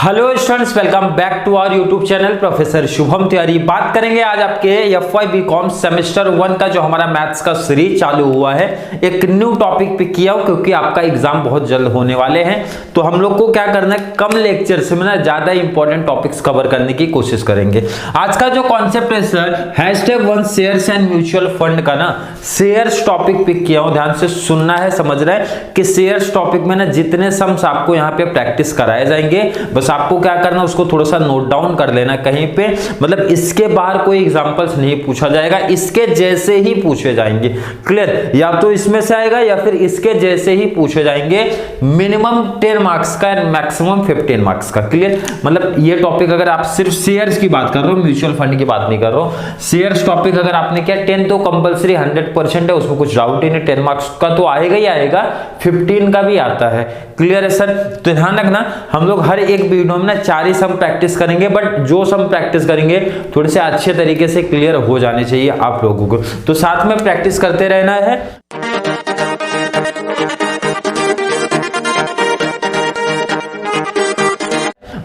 Hello students, welcome back to our YouTube channel professor Shubham Tiwari. बात करेंगे आज आपके एफवाई बीकॉम सेमेस्टर 1 का जो हमारा मैथ्स का सीरीज चालू हुआ है, एक न्यू टॉपिक पे किया हूं क्योंकि आपका एग्जाम बहुत जल्द होने वाले हैं। तो हम लोग को क्या करना है, कम लेक्चर से ना ज्यादा इंपॉर्टेंट टॉपिक्स कवर करने की कोशिश करेंगे। आज का जो कॉन्सेप्ट है sir, #1 shares and mutual fund का ना शेयर्स टॉपिक पिक किया हूं। ध्यान से सुनना है, समझ रहे हैं कि शेयर्स टॉपिक में ना जितने सम्स आपको यहाँ पे प्रैक्टिस कराए जाएंगे, बस आपको क्या करना है उसको थोड़ा सा नोट डाउन कर लेना कहीं पे। मतलब इसके बाहर कोई एग्जांपल्स नहीं पूछा जाएगा, इसके जैसे ही पूछे जाएंगे। क्लियर? या तो इसमें से आएगा या फिर इसके जैसे ही पूछे जाएंगे। मिनिमम 10 मार्क्स का एंड मैक्सिमम 15 मार्क्स का। क्लियर? मतलब ये टॉपिक अगर आप सिर्फ शेयर्स की बात कर रहे हो, म्यूचुअल फंड की बात नहीं कर रहे हो, शेयर्स टॉपिक अगर आपने किया 10 तो कंपलसरी 100% है, उसमें कुछ डाउट ही नहीं। 10 मार्क्स का तो आएगा ही आएगा, 15 का भी आता है। क्लियर है सर? तो ध्यान रखना, हम लोग हर एक वीडियो में ना 4 ही सम प्रैक्टिस करेंगे, बट जो सम प्रैक्टिस करेंगे थोड़े से अच्छे तरीके से क्लियर हो जाने चाहिए आप लोगों को। तो साथ में प्रैक्टिस करते रहना है।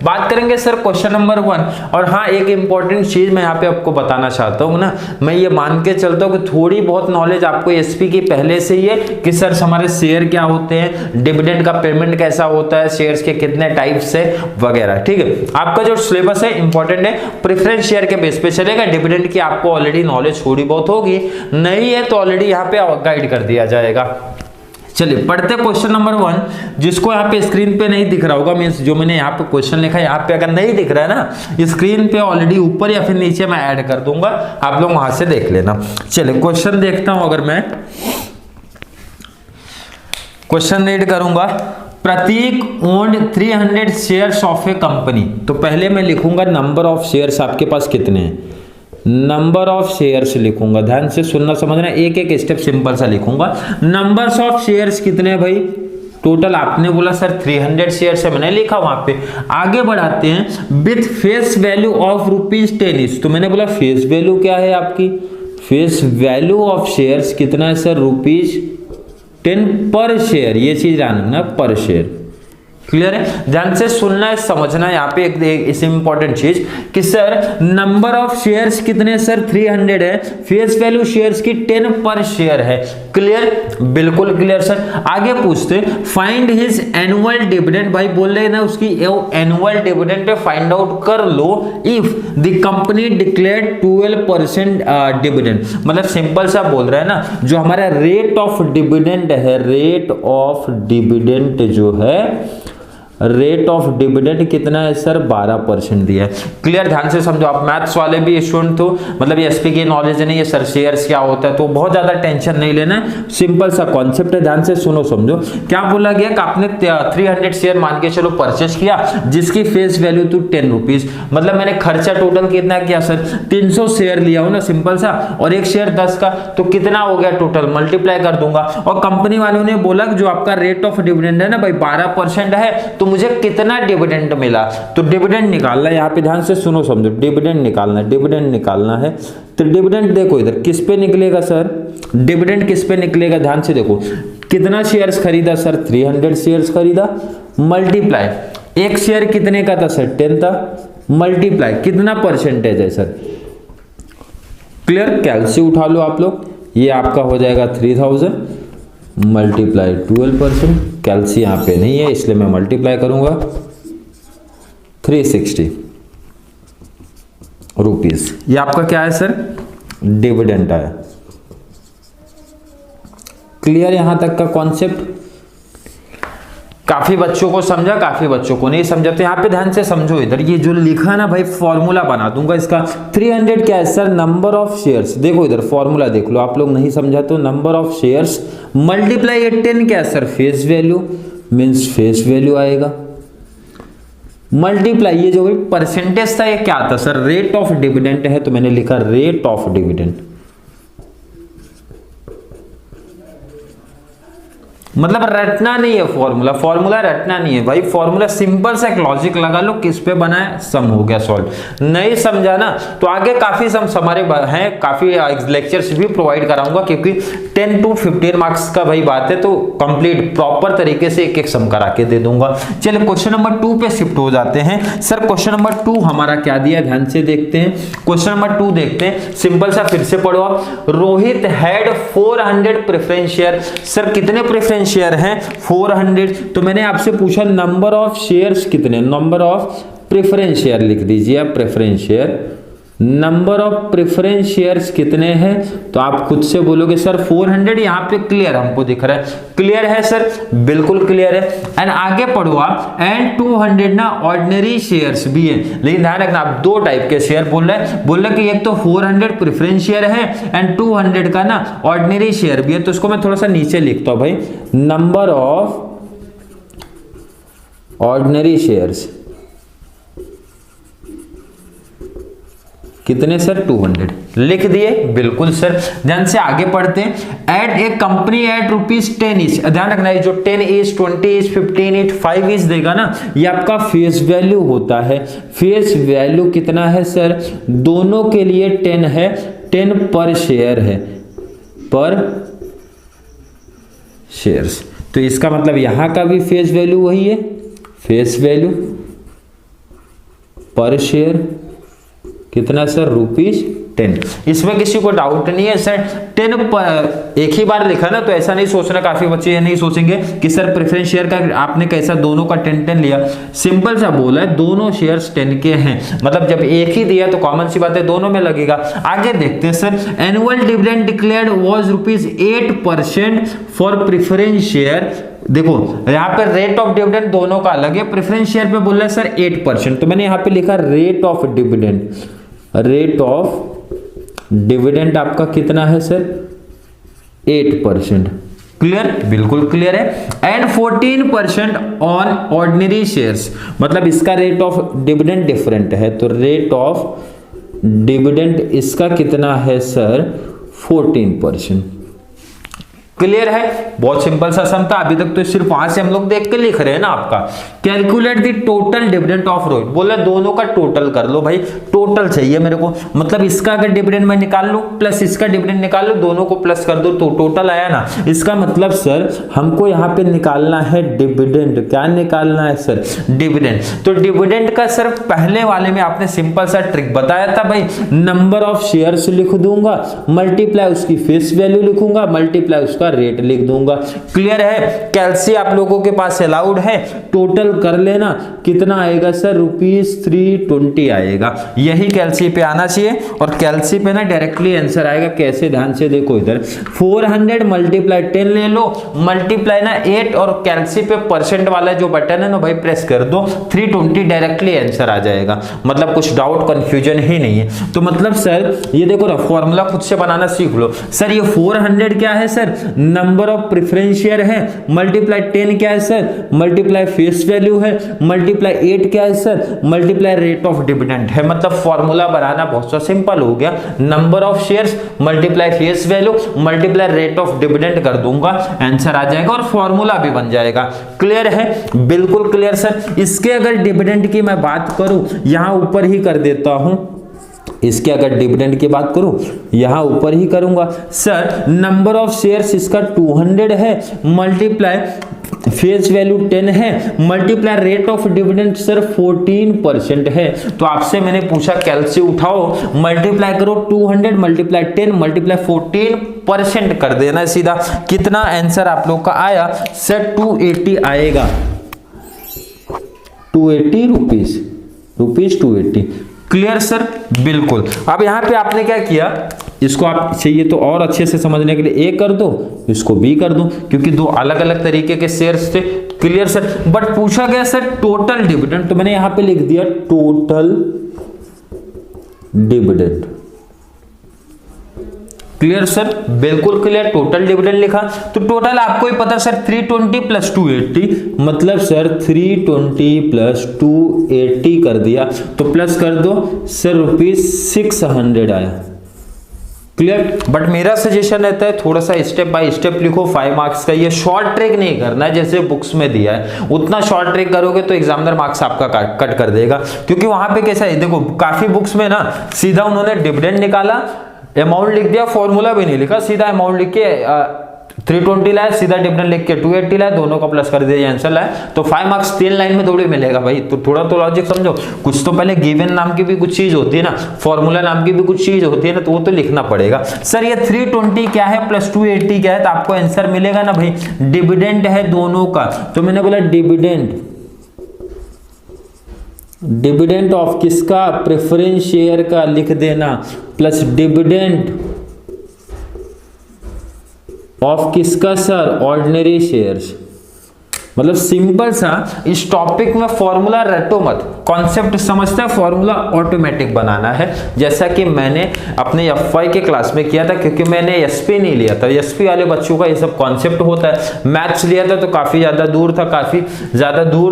बात करेंगे सर क्वेश्चन नंबर 1। और हाँ, एक इंपॉर्टेंट चीज मैं यहाँ पे आपको बताना चाहता हूँ ना, मैं ये मान के चलता हूँ कि थोड़ी बहुत नॉलेज आपको एसपी की पहले से ही है कि सर हमारे शेयर क्या होते हैं, डिविडेंड का पेमेंट कैसा होता है, शेयर्स के कितने टाइप्स है वगैरह। ठीक है, आपका जो सिलेबस है इंपॉर्टेंट है, प्रेफरेंस शेयर के बेस पे चलेगा। डिविडेंड की आपको ऑलरेडी नॉलेज थोड़ी बहुत होगी, नहीं है तो ऑलरेडी यहाँ पे गाइड कर दिया जाएगा। चलिए पढ़ते क्वेश्चन नंबर 1, जिसको यहाँ पे स्क्रीन पे नहीं दिख रहा होगा, मींस जो मैंने यहाँ पे क्वेश्चन लिखा है यहाँ पे अगर नहीं दिख रहा है ना, स्क्रीन पे ऑलरेडी ऊपर या फिर नीचे मैं ऐड कर दूंगा, आप लोग वहां से देख लेना। चलिए क्वेश्चन देखता हूं। अगर मैं क्वेश्चन रीड करूंगा, Prateek owned 300 shares of a company. तो पहले मैं लिखूंगा नंबर ऑफ शेयर्स आपके पास कितने हैं, नंबर ऑफ शेयर्स लिखूंगा। ध्यान से सुनना समझना, एक एक स्टेप सिंपल सा लिखूंगा। नंबर्स ऑफ शेयर्स कितने भाई, टोटल आपने बोला सर 300 शेयर्स है, मैंने लिखा वहां पे। आगे बढ़ाते हैं, विथ फेस वैल्यू ऑफ ₹10। तो मैंने बोला फेस वैल्यू क्या है आपकी, फेस वैल्यू ऑफ शेयर्स कितना है सर, ₹10 पर शेयर। ये चीज ध्यान रखना, पर शेयर। क्लियर है? ध्यान से सुनना है, समझना है। यहाँ पे एक इस इंपॉर्टेंट चीज कि सर नंबर ऑफ शेयर्स कितने सर 300 है, फेस वैल्यू शेयर्स की 10 पर शेयर है। क्लियर? बिल्कुल क्लियर सर। आगे पूछते, फाइंड हिज एनुअल डिविडेंड। भाई बोल रहे ना उसकी एनुअल डिविडेंड पे फाइंड आउट कर लो if the company declared 12% dividend. मतलब सिंपल सा बोल रहा है ना, जो हमारा रेट ऑफ डिविडेंड है, रेट ऑफ डिविडेंड जो है, रेट ऑफ डिविडेंड कितना है सर, 12% दिया है। क्लियर? ध्यान से समझो, आप मैथ्स वाले भी स्टूडेंट तो मतलब एसपी की नॉलेज नहीं है सर, शेयर्स क्या होता है, तो बहुत ज्यादा टेंशन नहीं लेना है, सिंपल सा कॉन्सेप्ट है। ध्यान से सुनो समझो, क्या बोला गया कि आपने 300 शेयर मान के चलो परचेस किया, जिसकी फेस वैल्यू तो 10 रुपीज। मतलब मैंने खर्चा टोटल कितना किया सर, 300 शेयर लिया हो ना सिंपल सा, और एक शेयर 10 का, तो कितना हो गया टोटल, मल्टीप्लाई कर दूंगा। और कंपनी वालों ने बोला जो आपका रेट ऑफ डिविडेंड है ना भाई 12% है, तो मुझे कितना डिविडेंड मिला, तो डिविडेंड निकालना है। यहाँ पे ध्यान से सुनो समझो, डिविडेंड निकालना है, डिविडेंड निकालना है। तो डिविडेंड देखो इधर किस पे निकलेगा सर, डिविडेंड किस पे निकलेगा, ध्यान से देखो, कितना शेयर्स खरीदा सर, 300 शेयर्स खरीदा, मल्टीप्लाई एक शेयर कितने का था सर, 10 था, मल्टीप्लाई कितना परसेंटेज है सर। क्लियर? कैलसी उठा लो आप लोग, ये आपका हो जाएगा 3000 मल्टीप्लाई 12%। कैलसी यहाँ पे नहीं है इसलिए मैं मल्टीप्लाई करूंगा 360 रुपीज। ये आपका क्या है सर, डिविडेंड आया। क्लियर? यहां तक का कॉन्सेप्ट काफी बच्चों को समझा, काफी बच्चों को नहीं समझा। तो यहाँ पे ध्यान से समझो, इधर ये जो लिखा ना भाई, फॉर्मूला बना दूंगा इसका। 300 क्या है सर, नंबर ऑफ शेयर्स। देखो इधर फॉर्मूला देख लो, आप लोग नहीं समझा तो नंबर ऑफ शेयर्स मल्टीप्लाई 10 क्या है sir, face value, means face value आएगा, मल्टीप्लाई ये जो परसेंटेज था ये क्या था सर, रेट ऑफ डिविडेंड है, तो मैंने लिखा रेट ऑफ डिविडेंड। मतलब रटना नहीं है फॉर्मूला, फॉर्मूला रटना नहीं है भाई, फॉर्मूला सिंपल सा एक लॉजिक लगा लो, किस पे बना है, सम हो गया सॉल्व। नहीं समझा ना तो आगे काफी सम हमारे हैं, काफी लेक्चर्स भी प्रोवाइड कराऊंगा, क्योंकि 10 to 15 मार्क्स का भाई बात है, तो कंप्लीट प्रॉपर तरीके से एक एक सम करा के दे दूंगा। चलिए क्वेश्चन नंबर 2 पे शिफ्ट हो जाते हैं। सर क्वेश्चन नंबर 2 हमारा क्या दिया, ध्यान से देखते हैं। क्वेश्चन नंबर 2 देखते हैं, सिंपल सा फिर से पढ़ो आप। Rohit had 400 preference share. Sir कितने प्रेफरेंस शेयर हैं, 400। तो मैंने आपसे पूछा नंबर ऑफ शेयर्स कितने, नंबर ऑफ प्रेफरेंस शेयर लिख दीजिए आप, preference share, number of preference shares कितने हैं, तो आप खुद से बोलोगे सर 400, यहाँ पे क्लियर हमको दिख रहा है, क्लियर है सर, बिल्कुल क्लियर है। एंड आगे पढ़ो आप, एंड 200 ना ऑर्डिनरी शेयर्स भी है, लेकिन ध्यान रखना आप दो टाइप के शेयर बोल रहे कि एक तो 400 प्रेफरेंस शेयर है एंड 200 का ना ऑर्डिनरी शेयर भी है। तो इसको मैं थोड़ा सा नीचे लिखता हूं भाई, नंबर ऑफ ऑर्डिनरी शेयर्स कितने सर, 200 लिख दिए, बिल्कुल सर। ध्यान से आगे पढ़ते हैं। At a company at ₹10 each, ध्यान रखना है जो 10 ईच, 20 ईच, 15 ईच, 5 ईच देगा ना, ये आपका फेस वैल्यू होता है। फेस वैल्यू कितना है सर, दोनों के लिए 10 है, 10 पर शेयर है, पर शेयर्स। तो इसका मतलब यहां का भी फेस वैल्यू वही है, फेस वैल्यू पर शेयर कितना सर, ₹10। इसमें किसी को डाउट नहीं है सर, 10 पर एक ही बार लिखा ना, तो ऐसा नहीं सोचना, काफी बच्चे ये नहीं सोचेंगे कि सर प्रेफरेंस शेयर का आपने कैसा दोनों का 10-10 लिया। सिंपल सा बोला है, दोनों शेयर्स 10 के हैं, मतलब जब एक ही दिया तो कॉमन सी बात है दोनों में लगेगा। आगे देखते हैं sir, annual dividend declared was ₹8% for preference share. देखो यहाँ पे रेट ऑफ डिविडेंड दोनों का अलग है, प्रेफरेंस शेयर पे बोल रहा है सर 8%, तो मैंने यहाँ पे लिखा rate of dividend, rate of dividend आपका कितना है सर, 8%। क्लियर, बिल्कुल क्लियर है। एंड 14% ऑन ऑर्डिनरी शेयर्स, मतलब इसका रेट ऑफ डिविडेंड डिफरेंट है, तो रेट ऑफ डिविडेंड इसका कितना है सर, 14%। क्लियर है, बहुत सिंपल सा सम था। अभी तक तो सिर्फ वहां से हम लोग देख के लिख रहे हैं ना आपका। Calculate the total dividend of Rohit, बोला दोनों का टोटल कर लो भाई, टोटल चाहिए मेरे को, मतलब इसका अगर डिविडेंड मैं निकाल लूं प्लस इसका डिविडेंड निकाल लूं, दोनों को प्लस कर दो तो टोटल आया ना। इसका मतलब सर हमको यहाँ पे निकालना है डिविडेंड, क्या निकालना है सर, डिविडेंड। तो डिविडेंड का सर पहले वाले में आपने सिंपल सा ट्रिक बताया था भाई, नंबर ऑफ शेयर्स लिख दूंगा, मल्टीप्लाई उसकी फेस वैल्यू लिखूंगा, मल्टीप्लाई उसका रेट लिख दूंगा। क्लियर है, कैलसी आप लोगों के पास अलाउड है, टोटल कर लेना कितना आएगा सर, ₹320 आएगा। यही कैलसी पे आना चाहिए, और कैलसी पे ना डायरेक्टली आंसर आएगा। कैसे, ध्यान से देखो इधर, 400 मल्टीप्लाई 10 ले लो, मल्टीप्लाई ना 8, और कैलसी पे परसेंट वाला जो बटन है ना भाई प्रेस कर दो, 320 डायरेक्टली आंसर आ जाएगा। मतलब कुछ डाउट कंफ्यूजन ही नहीं है। तो मतलब सर ये देखो ना, फॉर्मूला खुद से बनाना सीख लो। सर ये 400 क्या है sir, number of preference share है, मल्टीप्लाई 10 क्या है सर, मल्टीप्लाई फेस वैल्यू है, मल्टीप्लाई 8 क्या है sir, multiply rate of dividend है। मतलब फॉर्मूला बनाना बहुत सा सिंपल हो गया, number of shares multiply face value multiply rate of dividend कर दूंगा, आंसर आ जाएगा और फॉर्मूला भी बन जाएगा। क्लियर है, बिल्कुल क्लियर सर। इसके अगर डिविडेंड की मैं बात करूं, यहां ऊपर ही कर देता हूं, इसके अगर डिविडेंड की बात करूं यहां ऊपर ही करूंगा। सर नंबर ऑफ शेयर्स इसका 200 है, मल्टीप्लाई फेस वैल्यू 10 है, multiply rate of dividend sir 14% है। तो आपसे मैंने पूछा कैलसी उठाओ, मल्टीप्लाई करो 200 मल्टीप्लाई 10 मल्टीप्लाई 14% कर देना सीधा। कितना आंसर आप लोग का आया सर, 280 आएगा, 280 रुपीस 280। क्लियर सर, बिल्कुल। अब यहां पे आपने क्या किया, इसको आप चाहिए तो और अच्छे से समझने के लिए ए कर दो, इसको बी कर दो, क्योंकि दो अलग अलग तरीके के शेयर्स थे। क्लियर सर, बट पूछा गया सर टोटल डिविडेंड, तो मैंने यहां पे लिख दिया टोटल डिविडेंड। क्लियर सर, बिल्कुल क्लियर, टोटल डिविडेंड लिखा। तो टोटल आपको ही पता सर 320 प्लस 280, मतलब सर 320 प्लस 280 कर दिया, तो प्लस कर दो सर ₹600 आया। क्लियर। बट मेरा सजेशन रहता है थोड़ा सा स्टेप बाय स्टेप लिखो, 5 मार्क्स का। ये शॉर्ट ट्रिक नहीं करना है जैसे बुक्स में दिया है, उतना शॉर्ट ट्रिक करोगे तो एग्जामिनर मार्क्स आपका कट कर देगा। क्योंकि वहां पे कैसा है, देखो काफी बुक्स में ना सीधा उन्होंने डिविडेंड निकाला, अमाउंट लिख दिया, फॉर्मूला भी नहीं लिखा, सीधा अमाउंट लिख के 320 लाया, सीधा डिविडेंड लिख के 280 लाया, दोनों का प्लस कर दिया, आंसर लाया। तो 5 मार्क्स 3 लाइन में थोड़ी मिलेगा भाई, तो थोड़ा तो लॉजिक समझो। कुछ तो पहले गिवन नाम की भी कुछ चीज होती है ना, फॉर्मूला नाम की भी कुछ चीज होती है ना, तो वो तो लिखना पड़ेगा। सर ये 320 क्या है प्लस 280 क्या है, तो आपको आंसर मिलेगा ना भाई, डिविडेंड है दोनों का। तो मैंने बोला डिविडेंड ऑफ किसका, प्रेफरेंस शेयर का लिख देना, प्लस डिविडेंड ऑफ किसका सर, ऑर्डिनरी शेयर्स। मतलब सिंपल सा, इस टॉपिक में फॉर्मूला रटो मत, कॉन्सेप्ट समझता है, फॉर्मूला ऑटोमेटिक बनाना है। जैसा कि मैंने अपने एफवाई के क्लास में किया था, क्योंकि मैंने एसपी नहीं लिया था, एसपी वाले बच्चों का ये सब कॉन्सेप्ट होता है। मैथ्स लिया था तो काफी ज्यादा दूर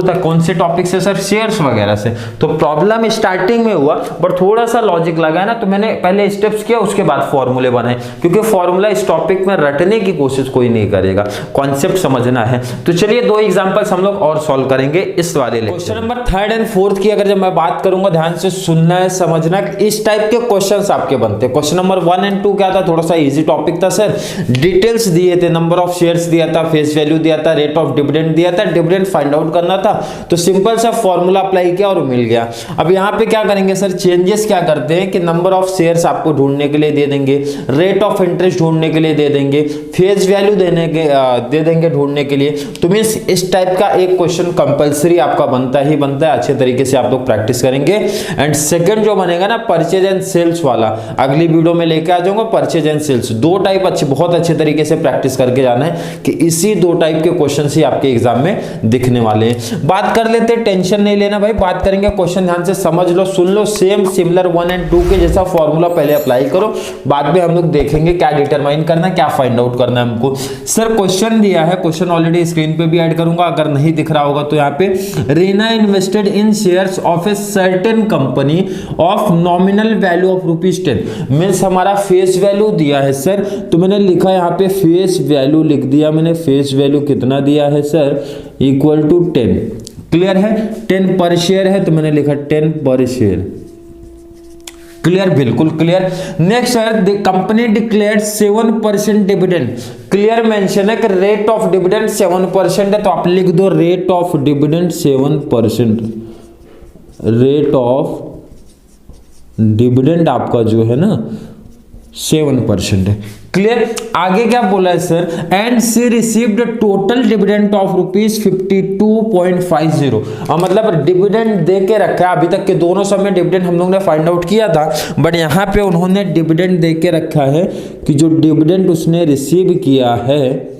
था। कौन से टॉपिक से सर, शेयर्स वगैरह से। तो प्रॉब्लम स्टार्टिंग में हुआ, बट थोड़ा सा लॉजिक लगा ना, तो मैंने पहले स्टेप्स किया, उसके बाद फॉर्मूले बनाए। क्योंकि फॉर्मूला इस टॉपिक में रटने की कोशिश कोई नहीं करेगा, कॉन्सेप्ट समझना है। तो चलिए 2 एग्जांपल्स हम लोग और सॉल्व करेंगे इस वाले lecture. Question number 3rd and 4th की अगर जब मैं बात करूंगा, ध्यान से सुनना है, समझना। इस टाइप के क्वेश्चंस आपके बनते हैं। क्वेश्चन नंबर 1 एंड 2 क्या था, थोड़ा सा इजी टॉपिक था सर, डिटेल्स दिए थे, नंबर ऑफ शेयर्स दिया था, फेस वैल्यू दिया था, रेट ऑफ डिविडेंड दिया था, डिविडेंड फाइंड आउट करना था। तो सिंपल सा फॉर्मूला अप्लाई किया और मिल गया। अब यहाँ पे क्या करेंगे सर, चेंजेस क्या करते हैं कि नंबर ऑफ शेयर्स आपको ढूंढने के लिए दे देंगे, रेट ऑफ इंटरेस्ट ढूंढने के लिए दे देंगे, फेस वैल्यू दे देंगे ढूंढने के लिए। तो मींस इस टाइप का एक क्वेश्चन कंपलसरी आपका बनता ही बनता है। अच्छे तरीके से आप लोग प्रैक्टिस करेंगे। एंड सेकंड जो बनेगा ना, परचेज एंड सेल्स वाला, अगली वीडियो में लेके आ जाऊंगा। परचेज एंड सेल्स 2 टाइप बहुत अच्छे तरीके से प्रैक्टिस करके जाना है कि इसी 2 टाइप के क्वेश्चन ही आपके एग्जाम में दिखने वाले हैं। बात कर लेते हैं, टेंशन नहीं लेना भाई, बात करेंगे। क्वेश्चन ध्यान से समझ लो, सुन लो, सेम सिमिलर 1 एंड 2 के जैसा फॉर्मूला पहले अप्लाई करो, बाद में हम लोग देखेंगे क्या डिटरमाइन करना, क्या फाइंड आउट करना है हमको। सर क्वेश्चन दिया है, क्वेश्चन ऑलरेडी स्क्रीन पे भी ऐड करूंगा, अगर नहीं दिख रहा होगा तो यहाँ पे, Reena invested in shares of a certain company of nominal value of ₹10 means हमारा फेस वैल्यू दिया है सर। तो मैंने लिखा यहाँ पे फेस वैल्यू लिख दिया मैंने, फेस वैल्यू कितना दिया है सर, इक्वल टू 10। क्लियर है, 10 पर शेयर है, तो मैंने लिखा 10 पर शेयर। क्लियर, बिल्कुल क्लियर। नेक्स्ट है, company declared 7% dividend. Clear mention है कि रेट ऑफ डिविडेंड 7% है, तो आप लिख दो rate of dividend 7%। Rate of dividend आपका जो है ना 7% है। क्लियर, आगे क्या बोला है sir, and she received total dividend of ₹52.50। मतलब डिविडेंड दे के रखा है, अभी तक के दोनों समय डिविडेंड हम लोग ने फाइंड आउट किया था, बट यहाँ पे उन्होंने डिविडेंड दे के रखा है कि जो डिविडेंड उसने रिसीव किया है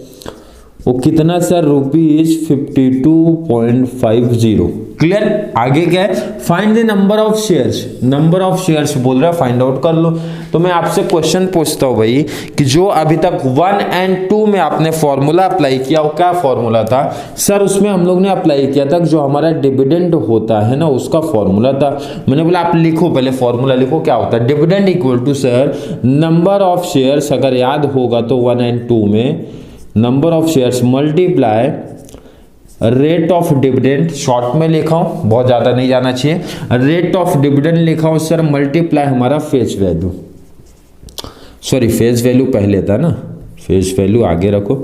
वो कितना सर, ₹52.50। क्लियर, आगे क्या है, find the number of shares. Number of shares बोल रहा है, फाइंड आउट कर लो। तो मैं आपसे क्वेश्चन पूछता हूं भाई कि जो अभी तक 1 एंड 2 में आपने फॉर्मूला अप्लाई किया, वो क्या फॉर्मूला था सर? उसमें हम लोग ने अप्लाई किया था जो हमारा डिविडेंड होता है ना, उसका फॉर्मूला था। मैंने बोला आप लिखो, पहले फॉर्मूला लिखो, क्या होता है dividend equal to sir number of shares, अगर याद होगा तो 1 एंड 2 में number of shares multiply rate of dividend, short में लिखा हूं, बहुत ज्यादा नहीं जाना चाहिए, रेट ऑफ डिविडेंड लिखा हूं सर, मल्टीप्लाई हमारा face value, sorry face value पहले था ना, फेस वैल्यू आगे रखो।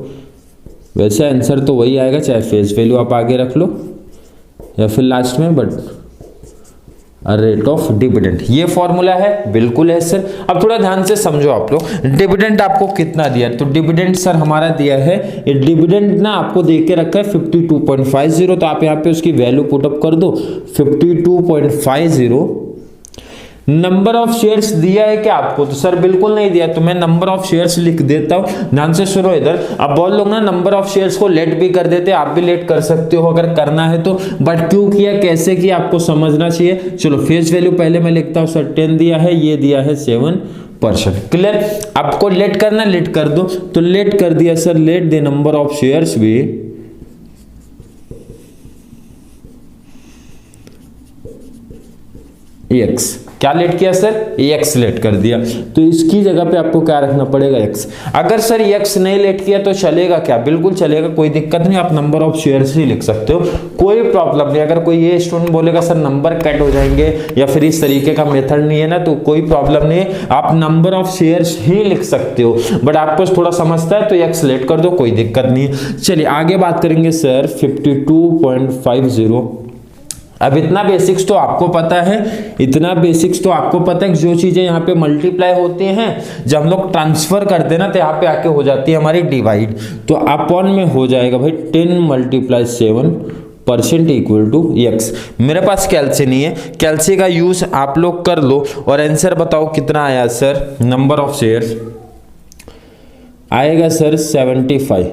वैसे आंसर तो वही आएगा, चाहे फेस वैल्यू आप आगे रख लो या फिर लास्ट में, बट रेट ऑफ डिविडेंड ये फॉर्मूला है, बिल्कुल है सर। अब थोड़ा ध्यान से समझो आप लोग, डिविडेंड आपको कितना दिया, तो डिविडेंड सर हमारा दिया है, ये डिविडेंड ना आपको दे के रखा है 52.50, तो आप यहाँ पे उसकी वैल्यू पुटअप कर दो 52.50। नंबर ऑफ शेयर्स दिया है क्या आपको, तो सर बिल्कुल नहीं दिया, तो मैं नंबर ऑफ शेयर्स लिख देता हूं। ध्यान से सुनो इधर, अब बहुत लोग ना नंबर ऑफ शेयर्स को लेट भी कर देते हैं, आप भी लेट कर सकते हो अगर करना है तो, बट क्यों किया, कैसे किया, आपको समझना चाहिए। चलो फेस वैल्यू पहले मैं लिखता हूं सर, 10 दिया है, ये दिया है 7%। क्लियर, आपको लेट करना, लेट कर दो, तो लेट कर दिया sir, let the number of shares भी एक्स, क्या लेट किया सर, एक्स लेट कर दिया, तो इसकी जगह पे आपको क्या रखना पड़ेगा, एक्स। अगर सर एक्स नहीं लेट किया तो चलेगा क्या, बिल्कुल चलेगा, कोई दिक्कत नहीं, आप नंबर ऑफ शेयर्स ही लिख सकते हो, कोई प्रॉब्लम नहीं। अगर कोई ये स्टूडेंट बोलेगा सर नंबर कट हो जाएंगे या फिर इस तरीके का मेथड नहीं है ना, तो कोई प्रॉब्लम नहीं है, आप नंबर ऑफ शेयर्स ही लिख सकते हो, बट आपको थोड़ा समझता है तो एक्स लेट कर दो, कोई दिक्कत नहीं है। चलिए आगे बात करेंगे सर 52.50। अब इतना बेसिक्स तो आपको पता है, इतना बेसिक्स तो आपको पता है कि जो चीजें यहाँ पे मल्टीप्लाई होती हैं, जब हम लोग ट्रांसफर करते हैं ना तो यहाँ पे आके हो जाती है हमारी डिवाइड, तो अपॉन में हो जाएगा भाई 10 × 7% इक्वल टू एक्स। मेरे पास कैलसी नहीं है, कैलसी का यूज आप लोग कर लो और आंसर बताओ कितना आया सर, नंबर ऑफ शेयर्स आएगा सर 75।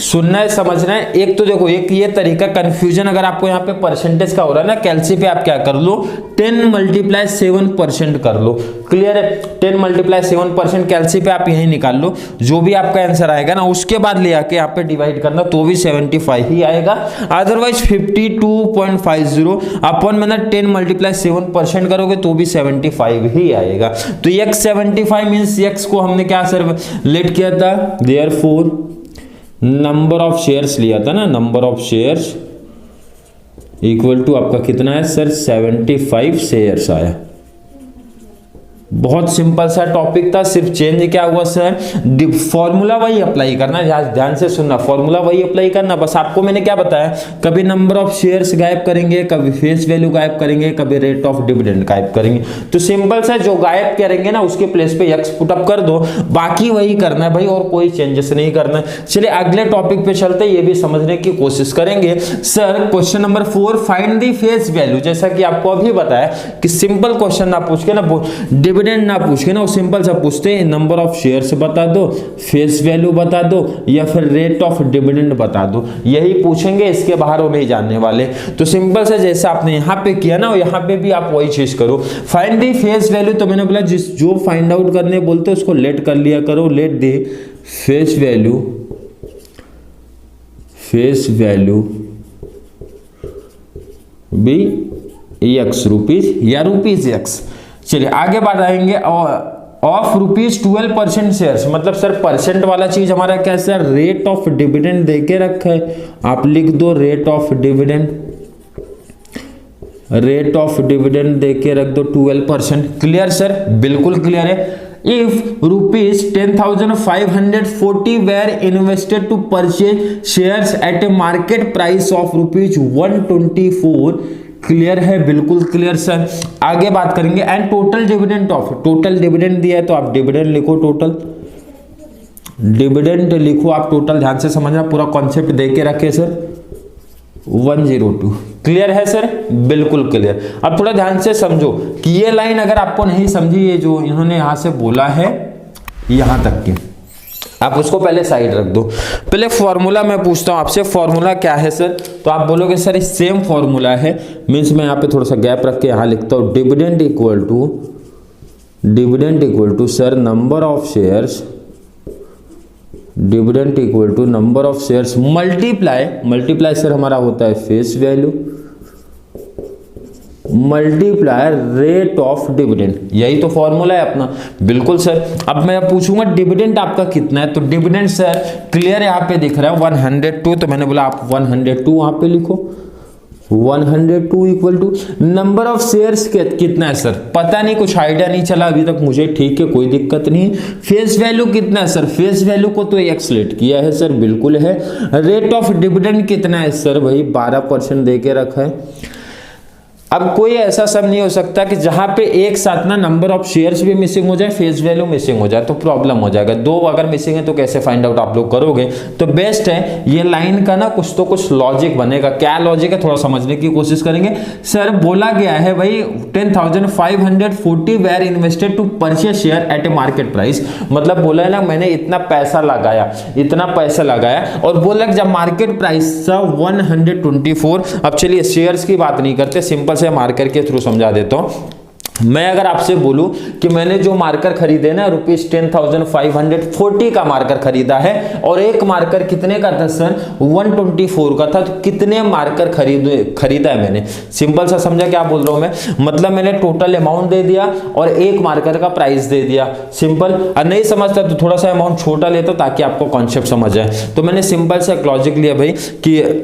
सुनना है, समझना है। एक तो देखो, एक ये तरीका कंफ्यूजन अगर आपको यहाँ पे परसेंटेज का हो रहा है ना, कैलसी पे आप क्या कर लो, 10 × 7% कर लो, क्लियर है। 10 × 7% कैलसी पे आप यही निकाल लो, जो भी आपका आंसर आएगा ना उसके बाद ले आके यहाँ पे डिवाइड करना, तो भी 75 ही आएगा। अदरवाइज 52.50 अपॉन में ना 10 × 7% करोगे तो भी 75 ही आएगा। तो x 75 मीन्स x को हमने क्या सर लेट किया था, देयरफॉर नंबर ऑफ शेयर्स लिया था ना, number of shares equal to आपका कितना है सर, 75 शेयर्स आया। बहुत सिंपल सा टॉपिक था, सिर्फ चेंज क्या हुआ सर, फॉर्मूला वही अप्लाई करना, ध्यान से सुनना, फॉर्मूला वही अप्लाई करना। बस आपको मैंने क्या बताया, कभी नंबर ऑफ शेयर्स गायब करेंगे, कभी फेस वैल्यू गायब करेंगे, कभी रेट ऑफ डिविडेंड गायब करेंगे। तो सिंपल सा जो गायब करेंगे ना उसके प्लेस पे एक्स पुट अप कर दो, बाकी वही करना है भाई, और कोई चेंजेस नहीं करना है। चलिए अगले टॉपिक पे चलते, ये भी समझने की कोशिश करेंगे। Sir question number 4, find the face value. जैसा कि आपको अभी बताया कि सिंपल क्वेश्चन ना पूछ के ना, डिविडेंड ना पूछ के ना, वो सिंपल सा पूछते हैं नंबर ऑफ शेयर्स बता दो, फेस वैल्यू बता दो, या फिर रेट ऑफ डिविडेंड बता दो, यही पूछेंगे, इसके बाहर वो नहीं जानने वाले। तो सिंपल से जैसा आपने यहाँ पे किया ना, यहाँ पे भी आप वही चीज करो, फाइंड द फेस वैल्यू। तो मैंने बोला जो फाइंड आउट करने बोलते उसको लेट कर लिया करो, let the face value be x rupees या रुपीज एक्स। चलिए आगे बढ़ाएंगे, ऑफ ₹12% शेयर्स, मतलब सर परसेंट वाला चीज हमारा क्या है सर, रेट ऑफ डिविडेंड देके रखा है, आप लिख दो rate of dividend, rate of dividend देके रख दो 12%। क्लियर सर, बिल्कुल क्लियर है। If ₹10,540 were invested to purchase shares at a market price of ₹124, clear है, बिल्कुल क्लियर सर। आगे बात करेंगे, and total dividend of, total dividend दिया है तो आप डिविडेंड लिखो, टोटल डिविडेंड लिखो आप, टोटल ध्यान से समझना, पूरा कॉन्सेप्ट देके रखे सर 102। क्लियर है सर, बिल्कुल क्लियर। अब थोड़ा ध्यान से समझो कि ये लाइन अगर आपको नहीं समझी, ये जो इन्होंने यहां से बोला है यहां तक की, आप उसको पहले साइड रख दो। पहले फॉर्मूला मैं पूछता हूं आपसे, फॉर्मूला क्या है सर, तो आप बोलोगे सर सेम फॉर्मूला है, मीन्स मैं यहाँ पे थोड़ा सा गैप रख के यहाँ लिखता हूँ, dividend equal to sir number of shares, dividend equal to number of shares multiply sir हमारा होता है face value multiply rate of dividend, यही तो फॉर्मूला है अपना। बिल्कुल सर। अब मैं पूछूंगा डिविडेंड आपका कितना है, तो डिविडेंड सर क्लियर यहाँ पे दिख रहा है 102, तो मैंने बोला आप 102 वहां पे लिखो, 102 equal to number of shares कितना है सर, पता नहीं, कुछ आइडिया नहीं चला अभी तक मुझे, ठीक है कोई दिक्कत नहीं। फेस वैल्यू कितना है सर, फेस वैल्यू को तो एक्स लेट किया है सर, बिल्कुल है। रेट ऑफ डिविडेंड कितना है सर, भाई 12% दे के रखा है। अब कोई ऐसा सब नहीं हो सकता कि जहां पे एक साथ ना नंबर ऑफ शेयर्स भी मिसिंग हो जाए, फेस वैल्यू मिसिंग हो जाए, तो प्रॉब्लम हो जाएगा। दो अगर मिसिंग है तो कैसे फाइंड आउट आप लोग करोगे, तो बेस्ट है ये लाइन का ना कुछ तो कुछ लॉजिक बनेगा। क्या लॉजिक है थोड़ा समझने की कोशिश करेंगे। सर बोला गया है भाई 10,540 were invested to purchase share at a market price, मतलब बोला है ना मैंने इतना पैसा लगाया और बोला जब मार्केट प्राइस 124। अब चलिए शेयर्स की बात नहीं करते, सिंपल से मार्कर के थ्रू समझा देता हूं। मैं अगर आपसे बोलूं कि मैंने जो मार्कर खरीदे ना ₹10,540 का मार्कर खरीदा है और एक मार्कर कितने का था सर, 124 का था, तो कितने मार्कर खरीदा है मैंने। सिंपल सा समझा क्या बोल रहा हूं मैं, मतलब मैंने टोटल अमाउंट दे दिया और एक मार्कर का प्राइस दे दिया। सिंपल। और नहीं समझता तो थोड़ा सा अमाउंट छोटा लेता ताकि आपको कॉन्सेप्ट समझ आए। तो मैंने सिंपल सा लॉजिक लिया भाई कि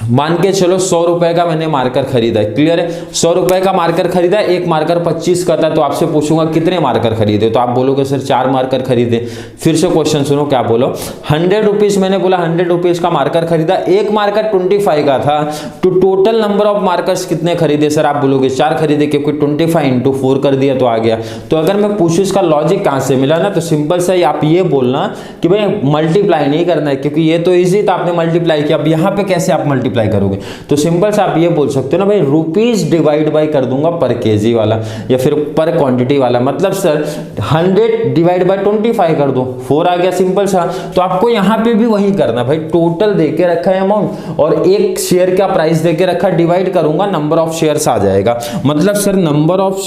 मान के चलो 100 रुपए का मैंने मार्कर खरीदा है, क्लियर है। 100 रुपए का मार्कर खरीदा, एक मार्कर 25 का था, तो आपसे पूछूंगा कितने मार्कर खरीदे, तो आप बोलोगे सर 4 मार्कर खरीदे। फिर से क्वेश्चन सुनो क्या बोलो, 100 रुपीज मैंने बोला 100 रुपीज का मार्कर खरीदा, एक मार्कर 25 का था, तो टोटल नंबर ऑफ मार्कर्स कितने खरीदे सर, आप बोलोगे 4 खरीदे, क्योंकि 25 इंटू 4 कर दिया तो आ गया। तो अगर मैं पूछूं इसका लॉजिक कहां से मिला ना, तो सिंपल सा आप ये बोलना कि भाई मल्टीप्लाई नहीं करना है, क्योंकि ये तो इजी था, आपने मल्टीप्लाई किया। अब यहाँ पे कैसे आप मल्टीप्लाई करोगे, तो सिंपल से आप ये बोल सकते हो ना भाई, रुपीज डिवाइड बाय कर दूंगा पर केजी वाला या फिर पर क्वांटिटी वाला। मतलब सर 100 डिवाइड बाय 25 कर दो, 4 आ गया, सिंपल सा। तो आपको यहां पे भी वही करना भाई, टोटल देके रखा है अमाउंट और एक शेयर का प्राइस देके रखा, डिवाइड करूंगा, नंबर ऑफ शेयर्स आ जाएगा। मतलब sir number of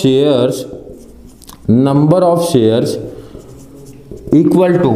shares equal to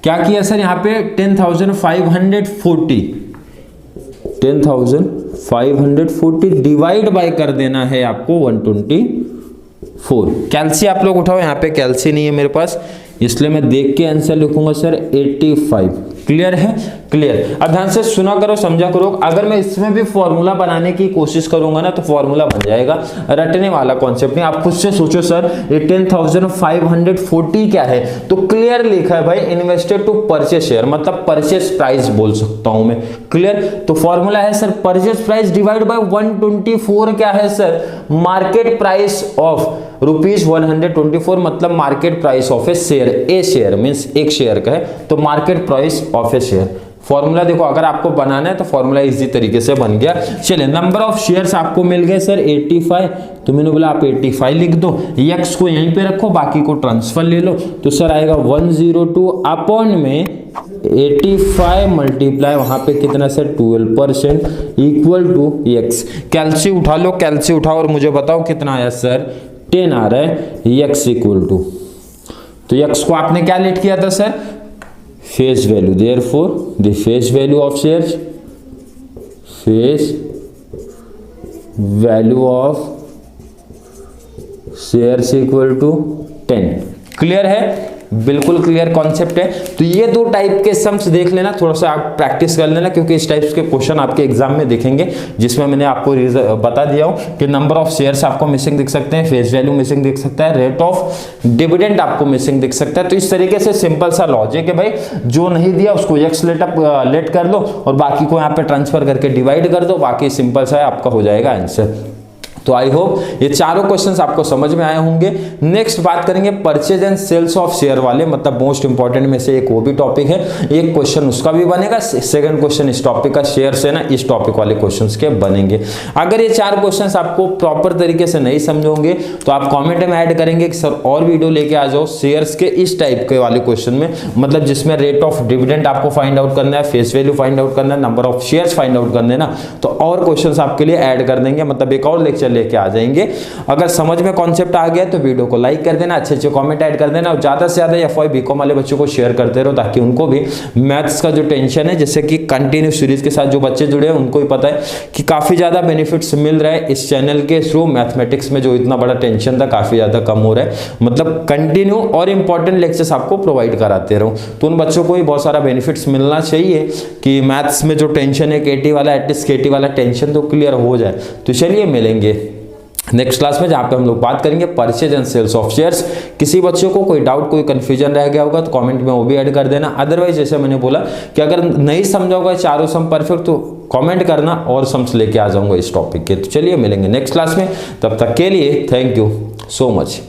क्या किया सर, यहां पे 10,540 डिवाइड बाय कर देना है आपको 124। कैल्सी आप लोग उठाओ, यहाँ पे कैल्सी नहीं है मेरे पास, इसलिए मैं देख के आंसर लिखूंगा सर 85। क्लियर है, क्लियर। अब ध्यान से सुना करो, समझा करो। अगर मैं इसमें भी फॉर्मूला बनाने की कोशिश करूंगा ना तो फॉर्मूला बन जाएगा, रटने वाला कॉन्सेप्ट नहीं। आप खुद से सोचो सर ये 10,540 क्या है, तो क्लियर लिखा है भाई इन्वेस्टेड टू परचेस शेयर, मतलब परचेस प्राइस बोल सकता हूं मैं। क्लियर। तो फॉर्मूला है sir purchase price divide by 124 क्या है सर, मार्केट प्राइस ऑफ ₹124, मतलब market price of A share, A share means एक शेयर का है, तो market price of A share. Formula देखो, अगर आपको बनाना है तो फॉर्मूला इजी तरीके से बन गया। चलिए, नंबर ऑफ शेयर्स आपको मिल गए सर 85, तो मैंने बोला आप 85 लिख दो, एक्स को यहीं पे रखो, बाकी को ट्रांसफर ले लो, तो सर आएगा 102 अपॉन में 85 मल्टीप्लाई वहां पे कितना सर 12% इक्वल टू एक्स। कैल्सी उठा लो, कैल्सी उठाओ और मुझे बताओ कितना आया सर, 10 आ रहा है, एक्स इक्वल टू, तो एक्स को आपने क्या लेट किया था sir, face value, therefore the face value of shares, face value of shares equal to 10। Clear है, बिल्कुल क्लियर कॉन्सेप्ट है। तो ये दो टाइप के सम्स देख लेना, थोड़ा सा आप प्रैक्टिस कर लेना, क्योंकि इस टाइप के क्वेश्चन आपके एग्जाम में दिखेंगे, जिसमें मैंने आपको बता दिया हूं कि नंबर ऑफ शेयर्स आपको मिसिंग दिख सकते हैं, फेस वैल्यू मिसिंग दिख सकता है, रेट ऑफ डिविडेंड आपको मिसिंग दिख सकता है। तो इस तरीके से सिंपल सा लॉजिक है भाई, जो नहीं दिया उसको एक्स लेट कर लो और बाकी को यहाँ पे ट्रांसफर करके डिवाइड कर दो, बाकी सिंपल सा आपका हो जाएगा आंसर। तो आई होप ये चारों क्वेश्चंस आपको समझ में आए होंगे। नेक्स्ट बात करेंगे purchase and sales of share वाले, मतलब मोस्ट इंपॉर्टेंट में से एक वो भी टॉपिक है, एक क्वेश्चन उसका भी बनेगा, सेकंड क्वेश्चन इस टॉपिक का शेयर से ना इस टॉपिक वाले क्वेश्चंस के बनेंगे। अगर ये चार क्वेश्चंस आपको प्रॉपर तरीके से नहीं समझोगे तो आप कॉमेंट में ऐड करेंगे कि सर और वीडियो लेके आ जाओ शेयर्स के इस टाइप के वाले क्वेश्चन में, मतलब जिसमें रेट ऑफ डिविडेंड आपको फाइंड आउट करना है, फेस वैल्यू फाइंड आउट करना है, number of shares find out करना है ना, तो और क्वेश्चंस आपके लिए ऐड कर देंगे, मतलब एक और लेक्चर लेके आ जाएंगे। अगर समझ में कॉन्सेप्ट आ गया तो वीडियो को लाइक कर देना, अच्छे अच्छे कमेंट ऐड कर देना और ज्यादा से ज्यादा एफवाई बीकॉम वाले बच्चों को शेयर करते रहो, ताकि उनको भी मैथ्स का जो टेंशन है, जैसे कि कंटिन्यू सीरीज के साथ जो बच्चे जुड़े हैं उनको भी पता है कि काफी ज्यादा बेनिफिट्स मिल रहा है इस चैनल के थ्रू। मैथमेटिक्स में जो इतना बड़ा टेंशन था काफी ज्यादा कम हो रहा है, मतलब कंटिन्यू और इंपॉर्टेंट लेक्चर्स आपको प्रोवाइड कराते रहो, तो उन बच्चों को भी बहुत सारा बेनिफिट्स मिलना चाहिए कि मैथ्स में जो टेंशन है केटी वाला, एटलीस्ट केटी वाला टेंशन तो क्लियर हो जाए। तो चलिए मिलेंगे नेक्स्ट क्लास में, जहां पे हम लोग बात करेंगे purchase and sales of shares. किसी बच्चों को कोई डाउट, कोई कंफ्यूजन रह गया होगा तो कमेंट में वो भी ऐड कर देना। अदरवाइज जैसे मैंने बोला कि अगर नहीं समझा होगा चारों सम परफेक्ट तो कमेंट करना और सम्स लेके आ जाऊंगा इस टॉपिक के। तो चलिए मिलेंगे नेक्स्ट क्लास में, तब तक के लिए थैंक यू सो मच।